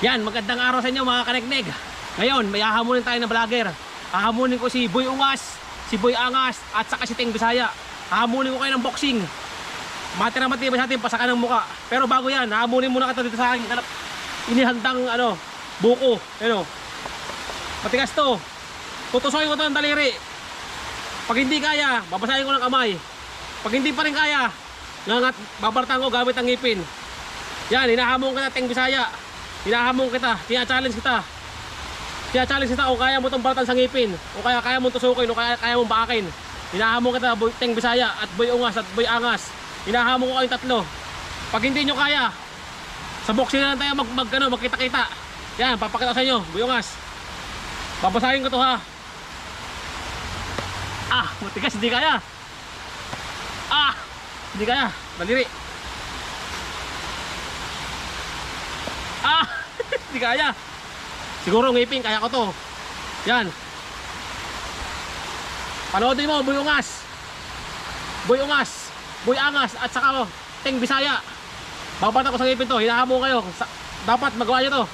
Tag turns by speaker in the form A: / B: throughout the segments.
A: Yan, magandang araw sa inyo mga kanekneg. Ngayon, may hahamunin tayo ng vlogger. Hahamunin ko si Boy Ungas, si Boy Angas, at saka si Teng Bisaya. Hahamunin ko kayo ng boxing. Matira matibay sa atin, pasakan ng muka. Pero bago yan, hahamunin muna kita dito sa akin. Inihandang buko. Matigas to. Tutusokin ko to ng daliri. Pag hindi kaya, babasahin ko ng kamay. Pag hindi pa rin kaya, babartan ko gamit ang ngipin. Yan, hinahamon kita Teng Bisaya. Hinahamon kita, tina-challenge kita. Tina-challenge kita kung kaya mo itong balatan sa ngipin, o kaya mo tusukin, o kaya mo baakin. Hinahamon kita Teng Bisaya at Boy Ungas at Boy Angas. Hinahamon ko kayong tatlo. Pag hindi nyo kaya, sa boxing na lang tayo magkita-kita. Yan, papakita ko sa inyo, Boy Ungas. Babasahin ko to ha. Matigas, hindi kaya. Hindi kaya, daliri. Hindi kaya. Siguro ngipin, kaya ko to. Yan. Panoodin mo, Boy Ungas. Boy Ungas, Boy Angas, at saka Teng Bisaya. Babata ko sa ngipin to, hinahamon kayo. Dapat magawa nyo to.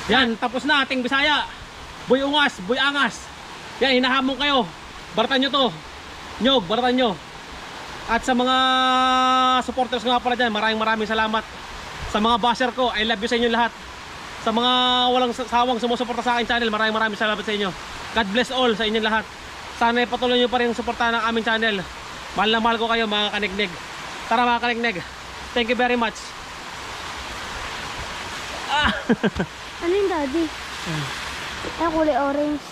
A: Yan, tapos na Teng Bisaya, Boy Ungas, Boy Angas. Yan, hinahamon kayo. Baratan nyo to. Nyog, baratan nyo. At sa mga supporters nga pala dyan, maraming salamat. Sa mga basher ko, I love you sa inyo lahat. Sa mga walang sawang sumusuporta sa aking channel, maraming salamat sa inyo. God bless all sa inyo lahat. Sana ipatuloy nyo pa rin suportahan ng aming channel. Mahal na mahal ko kayo mga kanekneg. Tara mga kanekneg. Thank you very much.
B: Ano yung daddy? Ay, kulay orange.